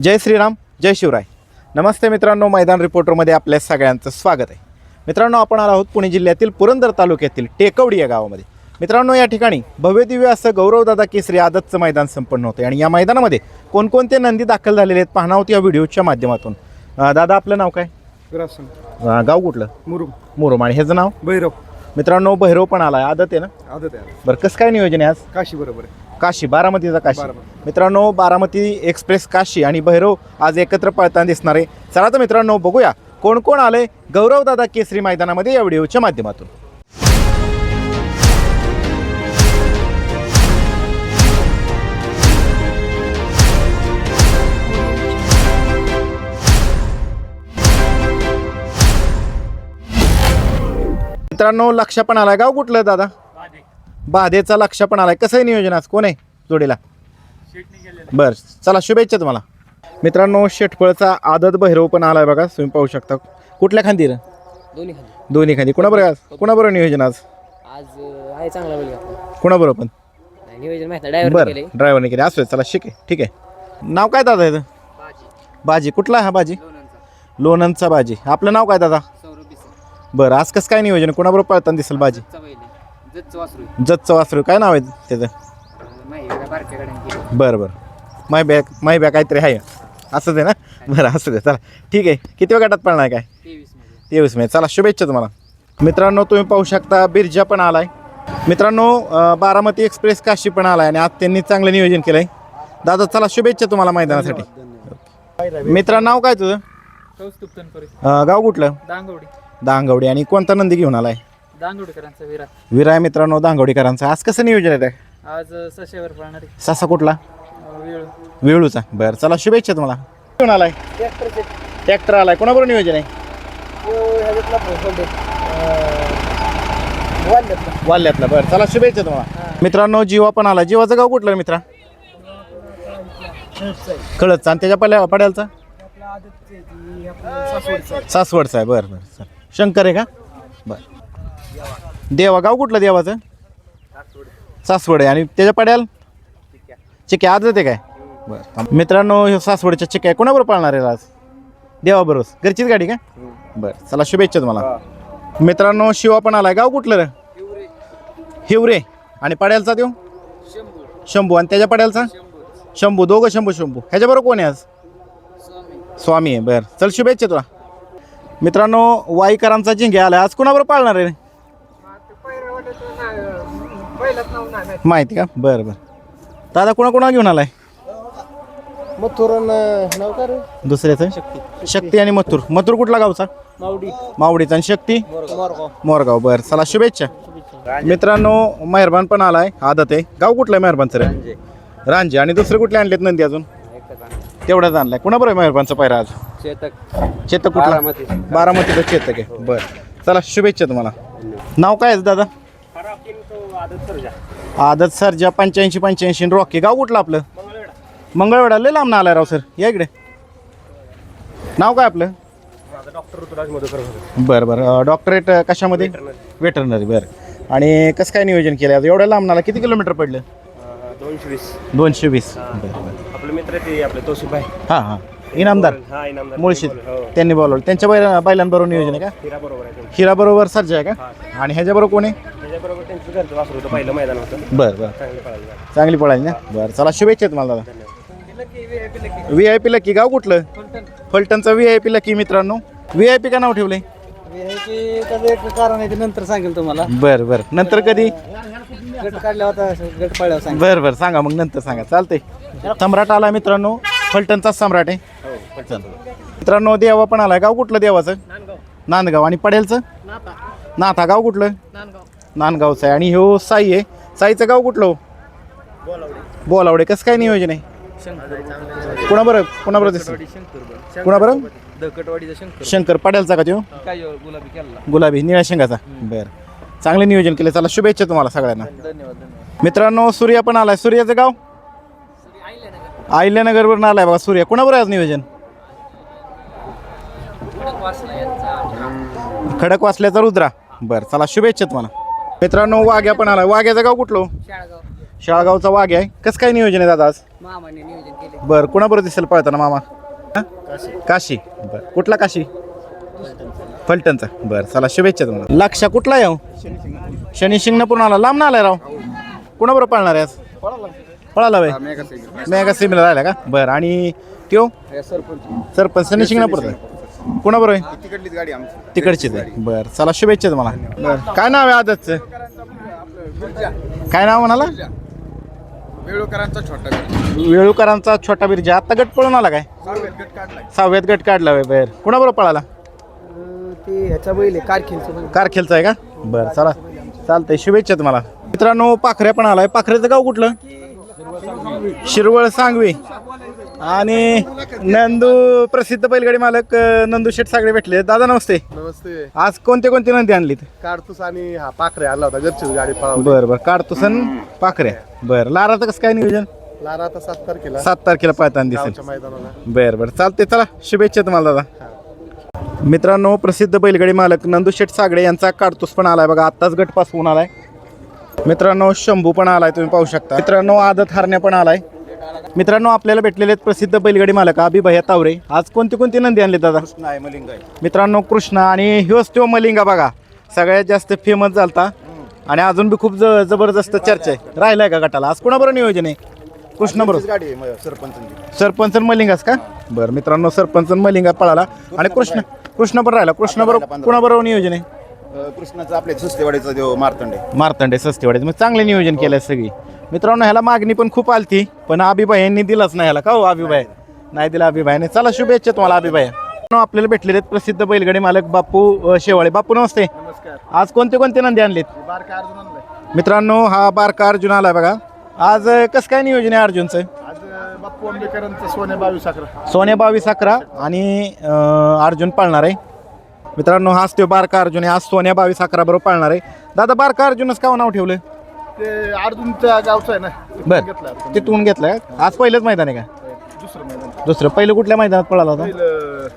जय श्रीराम, जय शिवराय. नमस्ते मित्रांनो, मैदान रिपोर्टरमध्ये आपल्या सगळ्यांचं स्वागत आहे. मित्रांनो, आपण आलो आहोत पुणे जिल्ह्यातील पुरंदर तालुक्यातील टेकवडी या गावामध्ये. मित्रांनो, या ठिकाणी भव्यदिव्य असं गौरवदादा केसरी आदतचं मैदान संपन्न होतं आणि या मैदानामध्ये कोणकोणते नंदी दाखल झालेले आहेत पाहणार आहोत या व्हिडिओच्या माध्यमातून. दादा, आपलं नाव काय? गाव कुठलं? मुरुम. आणि ह्याचं नाव? भैरव. मित्रांनो, भैरव पण आलाय. आदत आहे ना? आदत आहे. बरं, कसं काय नियोजन आहे आज? काशी बरोबर आहे. काशी, बारामतीचा काशी. मित्रांनो, बारामती एक्सप्रेस काशी आणि भैरव आज एकत्र पळताना दिसणार आहे. चला तर मित्रांनो, बघूया कोण कोण आले गौरवदादा केसरी मैदानामध्ये या व्हिडिओच्या माध्यमातून. मित्रांनो, लक्ष पण आलाय. गाव कुठलं दादा? बाधेचा लक्ष पण आलाय. कसं आहे नियोजन आज? कोण आहे जोडीला? बर, चला शुभेच्छा तुम्हाला. मित्रांनो, शेटफळचा आदत भैरव पण आलाय बघा, तुम्ही पाहू शकता. कुठल्या खांदी? दोन्ही खांदी. कुणाबरोबर आज? कुणाबरोबर नियोजन आज? आहे चांगला बैल कुणाबरोबर? पण नियोजन माहिती बरं, ड्रायव्हरने केले. असू चला, ठीक आहे. नाव काय दादा याचं? बाजी. कुठला हा बाजी? लोणंदचा बाजी. आपलं नाव काय दादा? बरं, आज कसं काय नियोजन? कुणाबरोबर पळताना दिसेल बाजी? जतचं वासरू. काय नाव आहे त्याचं? बरं, माही बॅग काहीतरी आहे, असंच आहे ना? बरं, असं दे. चला, ठीक आहे. किती वेळ गटात पळणार काय? 23 मे. चला, शुभेच्छा तुम्हाला. मित्रांनो, तुम्ही पाहू शकता बिरजा पण आलाय. मित्रांनो, बारामती एक्सप्रेस काशी पण आलाय आणि आज त्यांनी चांगलं नियोजन केलंय. दादा, चला शुभेच्छा तुम्हाला मैदानासाठी. मित्रा, नाव काय तुझं? गाव कुठलं? दांगवडी. आणि कोणता नंदी घेऊन आलाय? दांगवडीकरांचा विरा आहे मित्रांनो, दांगवडीकरांचा. आज कसं नियोजन आहे? आज सशेवर पळणार. ससा कुठला? वेळूचा. बरं, चला शुभेच्छा तुम्हाला. घेऊन आलाय? ट्रॅक्टर आलाय. कोणाबरोबर नियोजन आहे? वाल्यातला. बरं, चला शुभेच्छा तुम्हाला. मित्रांनो, जीवा पण आला. जीवाचं गाव कुठलं मित्रा? कळतचा. आणि त्याच्या पड्यालचा? सासवडचा आहे. बरं, सर. शंकर आहे का? बरं. देवा. गाव कुठलं देवाचं? सासवड आहे. आणि त्याच्या पड्याल? चिक्या. आदत आहे काय? बरं. मित्रांनो, हे सासवडच्या चिक्या कोणाबरोबर पाळणार आहे आज? देवाबरोबर. घरचीच गाडी का? बरं, चला शुभेच्छा तुम्हाला. मित्रांनो, शिवा पण आलाय. गाव कुठलं रे? हिवरे. आणि पड्यालचा देव? शंभू. आणि त्याच्या पड्यालचा? शंभू. दोघं शंभू. ह्याच्याबरोबर कोण आहे आज? स्वामी आहे. बरं, चल शुभेच्छा तुला. मित्रांनो, वाईकरांचा जिंग्या आलाय. आज कोणाबरोबर पाळणार आहे? माहिती का? बरं. दादा, कोणा घेऊन आलाय? मथुर. नाव का रे दुसऱ्याचं? शक्ती आणि मथुर कुठला गावचा? मावडीचा. आणि शक्ती? मोरगाव. बरं, चला शुभेच्छा. मित्रांनो, मेहरबान पण आलाय. आदत आहे. गाव कुठलं आहे मेहरबानचं रे? रांजे. आणि दुसरे कुठले आणलेत नंदी अजून? तेवढाच आणलाय. कुणाबरोबर मेहरबानचा पायरा आज? चेतक. कुठला? बारामतीचा चेतक आहे. बरं, चला शुभेच्छा तुम्हाला. नाव काय आहे दादा? आदत सरजा. 85 रॉकी. गाव कुठलं आपलं? मंगळवेढा. लय लांब आलाय राव सर. या इकडे. नाव काय आपलं? बरं. डॉक्टरेट कशामध्ये? वेटरनरी. बरं. आणि कसं काय नियोजन केलं आज? एवढ्या लांब नाला. किती किलोमीटर पडलं? 220. बरं. आपले मित्र ते आपले तोशिफ आहे. हां. इनामदार मुळशीत. त्यांनी बोलवलं. त्यांच्या बैलांबरोबर नियोजन आहे का? हिरा बरोबर सर्जा आहे का? आणि ह्याच्याबरोबर कोण आहे? त्यांचं घरचं वासरू होतं, पहिलं मैदान होतं. बरं. चांगली पळाली ना? बरं, चला शुभेच्छा तुम्हाला दादा. VIP lucky. गाव कुठलं? फलटणचा VIP लकी. मित्रांनो, VIP का नाव ठेवलंय? कारण आहे, नंतर सांगेल तुम्हाला. बरं. नंतर कधी? गट काढला होता, गट पाळल्यावर सांग. बरं, सांगा मग, नंतर सांगा. चालतंय. सम्राट आला मित्रांनो, फलटणचा सम्राट आहे. मित्रांनो, देवा पण आलाय. गाव कुठलं देवाचं? नांदगाव. आणि पडेलचं? नाथा. गाव कुठलं? नांदगावचं आहे. आणि हो साई आहे. साईचं गाव कुठलं? बोलावडे. कसं काय नियोजन आहे? कुणाबरोबर दिसतं? कुणाबरोबर? शंकर. पडेलचा का तो? गुलाबी निळ्या शेंगाचा. बरं, चांगलं नियोजन केलं. चला शुभेच्छा तुम्हाला सगळ्यांना. मित्रांनो, सूर्या पण आलाय. सूर्याचं गाव? अहिल्यानगरवरून आलाय बघा सूर्या. कुणाबरोबर आज नियोजन? खडकवासल्याचा रुद्रा. बरं, चला शुभेच्छा तुम्हाला. मित्रांनो, वाघ्या पण आलाय. वाघ्याचं गाव कुठलं? शाळगावचा वाघ्या आहे. कसं काय नियोजन आहे दादा आज? मामाने नियोजन केले. बरं कुणाबरोबर दिसेल पळताना मामा हा? काशी बरं कुठला काशी फलटणचा बरं चला शुभेच्छा तुम्हाला. लक्षा कुठला आहे हो शनी शिंगणापूर आला लांब ना आलाय राव कुणाबरोबर पळणार आहे आज पळाला वय मेगा सिमीला राहिला का बरं आणि त्यो सरपंच शनी शिंगणापूरचा कुणाबरोबर आहे तिकडलीच गाडी आमची. तिकडचीच आहे बरं चला शुभेच्छा तुम्हाला. बरं काय नाव आहे आदतचं काय नाव म्हणाला वेळोकरांचा छोटा वेळूकरांचा छोटा बिरजा आता गट पळून आला काय गट काढलाय. 6व्यात गट काढला वय बाहेर कुणाबरोबर पळाला ते ह्याचा बैल आहे कारखिलचा बैल. कारखेलचा आहे का बरं चला चालतंय शुभेच्छा तुम्हाला. मित्रांनो पाखऱ्या पण आलाय पाखऱ्याचं गाव कुठलं शिरवळ सांगवी आणि नंदू प्रसिद्ध बैलगाडी मालक नंदू शेठ सागळे भेटले. दादा नमस्ते. नमस्ते. आज कोणते कोणते नंदी आणलीत काढतोस आणि हा पाखरे आणला होता घरचीच गाडी पळवली. बरं बरं काढतोसन पाखऱ्या बरं लाराचं कसं काय नियोजन लारा आता 7 तारखेला 7 तारखेला पळताना दिसेल गावच्या मैदानाला. बरं बरं चालते चला शुभेच्छा तुम्हाला दादा. मित्रांनो प्रसिद्ध बैलगाडी मालक नंदू शेठ सागळे यांचा काढतोस पण आलाय बघा आत्ताच गट पास होऊन आलाय. मित्रांनो शंभू पण आलाय तुम्ही पाहू शकता. मित्रांनो आदत हरण्या पण आलाय. मित्रांनो आपल्याला भेटलेले आहेत प्रसिद्ध बैलगाडी मालक अभिभया तावरे. आज कोणती कोणती नंदी आणली दादा नाही मलिंग आहे. मित्रांनो कृष्णा आणि ह्योच तो मलिंगा बघा सगळ्यात जास्त फेमस झालता आणि अजून बी खूप जबरदस्त चर्चा आहे. राहिलाय का गटाला आज कोणाबरोबर नियोजन आहे कृष्णा बरोबर गाडी आहे सरपंच. सरपंच मलिंगाच का बरं मित्रांनो सरपंच मलिंगा पळाला आणि कृष्ण पण राहिला कृष्णा बरोबर कुणाबरोबर नियोजन आहे कृष्णाचं आपल्या सुस्तेवाडीचा देव मारतंडे. मारतंडे सस्तेवाडीचं मग चांगले नियोजन केलंय सगळी. मित्रांनो ह्याला मागणी पण खूप आलती पण अभिभाई यांनी दिलाच नाही ह्याला का हो अभिभाई नाही दिला अभिभाईने. चला शुभेच्छा तुम्हाला अभिभाई. आपल्याला भेटलेले आहेत प्रसिद्ध बैलगाडी मालक बापू शेवाळे. बापू नमस्ते. नमस्कार. आज कोणते कोणते नंदी आणलेत बारका अर्जुन आणलाय. मित्रांनो हा बारका अर्जुन आलाय बघा. आज कसं काय नियोजन आहे अर्जुनचं आज बाप्पू आंबेकरांचं सोन्या 22-11 सोन्या 22-11 आणि अर्जुन पाळणार आहे. मित्रांनो हाच तो बारका अर्जुन आहे. आज सोन्या 22-11 बरोबर पाळणार आहे. दादा बारका अर्जुनच का नाव ठेवलं ते अर्जुनच्या गावचं आहे ना. बर घेतलं तिथून घेतलंय आज पहिलंच मैदान आहे का दुसरं मैदान. दुसरं पहिलं कुठल्या मैदानात पळाला होता पहिलं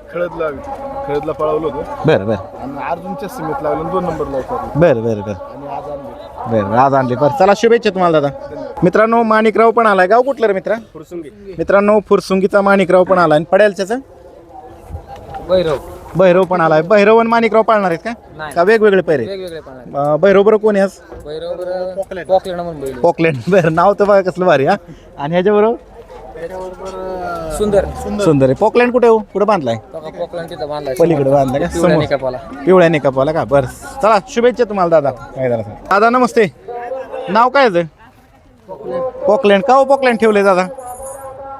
खळदला पळवलं होतं बरं बरं आणि अर्जुनच्या सीमेत लावलं 2 नंबरला उतरलं बरं बरं बरं आणि आज आणले. बरं आज आणली बरं चला शुभेच्छा तुम्हाला दादा. मित्रांनो माणिकराव पण आलाय. गाव कुठलं रे मित्रा मित्रांनो फुरसुंगीचा माणिकराव पण आलाय. पड्यालच्याच भैरव पण आलाय. भैरव आणि माणिकराव पाळणार आहेत का वेगवेगळे पैरे वेगवेगळे पाळणार. भैरव बरोबर कोणी आज बरोबर पॉकलेट म्हणून बैल. पॉकलँड बरं नाव तर बघा कसलं भारी हा. आणि ह्याच्याबरोबर सुंदर सुंदर आहे. पॉकलँड कुठे हो कुठे बांधलाय पॉकलेट तिथं बांधलाय पलीकडे बांधला का पिवळ्या समोर निकापाला. पिवळ्या निकापाला का बरं चला शुभेच्छा तुम्हाला दादा. दादा नमस्ते. नाव काय आहे पॉकलँड का हो पॉकलँड ठेवलंय दादा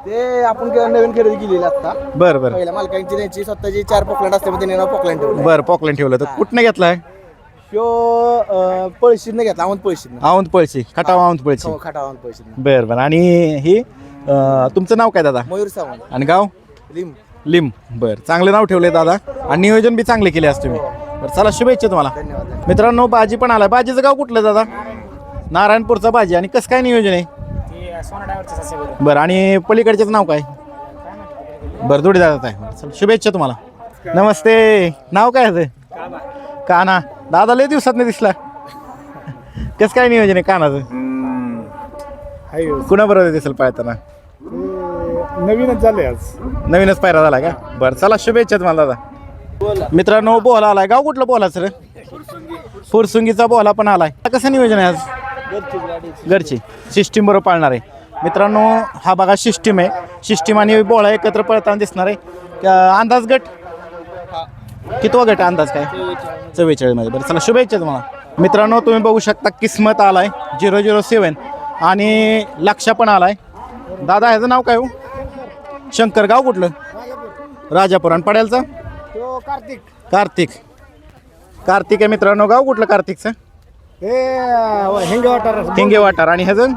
ते आपण नवीन खरेदी केलेली आता बरं बरं पहिल्या मालकांची त्यांची स्वतःची 4 पॉकलेट असते त्यांनी नाव पॉकलेट ठेवलं. बरं पॉकलँड ठेवलं तर कुठनं घेतलाय तो पळशीतनं घेतला आवंत पळशीतनं. आवंत पळशी खटाव आवंत पळशी खाटा आवंत पळशीतनं. बरं बरं आणि ही तुमचं नाव काय दादा मयूर सावंत आणि गाव लिम. लिम बरं चांगलं नाव ठेवलंय दादा आणि नियोजन बी चांगले केले आज तुम्ही. बरं चला शुभेच्छा तुम्हाला. धन्यवाद. मित्रांनो बाजी पण आलाय. बाजीचं गाव कुठलं दादा नारायणपूरचा बाजी आणि कसं काय नियोजन आहे बरं आणि पलीकडच्याच नाव काय बरं जोडी दादा आहे. चला शुभेच्छा तुम्हाला. नमस्ते. नाव काय आहे काना. दादा लय दिवसात नाही दिसला कसं काय नियोजन आहे कानाचं कुणाबरोबर दिसेल पाळताना नवीनच झाले आज. नवीनच पायरा झाला का बरं चला शुभेच्छा तुम्हाला दादा. मित्रांनो बोला आलाय. गाव कुठलं बोलाचं रे फुरसुंगीचा बोला पण आलाय. कसं नियोजन आहे आज घरची सिस्टीम बरोबर पाळणार आहे. मित्रांनो हा बघा सिस्टीम आहे. सिस्टीम आणि बोळा एकत्र पळताना दिसणार आहे. अंदाज गट कितवा गट अंदाज काय 44 मध्ये. बरं चला शुभेच्छा तुम्हाला. मित्रांनो तुम्ही बघू शकता किस्मत आलाय 007 आणि लक्षा पण आलाय. दादा ह्याचं नाव काय हो शंकर. गाव कुठलं राजापूर आणि पड्यालचं कार्तिक आहे. मित्रांनो गाव कुठलं कार्तिकचं हिंगे वाटार आणि ह्याचं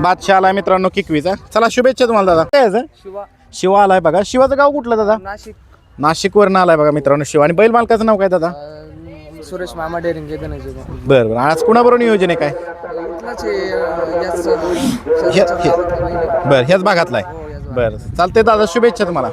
बादशाह आलाय मित्रांनो किकवीचा. चला शुभेच्छा तुम्हाला दादा. काय ह्याचं शिवा आलाय बघा. शिवाचं गाव कुठलं दादा नाशिक नाशिकवरनं आलाय बघा मित्रांनो शिवा. आणि बैल मालकाचं नाव काय दादा सुरेश मामा डेरिंगे धनंजय. बरं बरं आज कुणाबरोबर नियोजन आहे काय बरं ह्याच भागातला आहे. बरं चालतंय दादा शुभेच्छा तुम्हाला.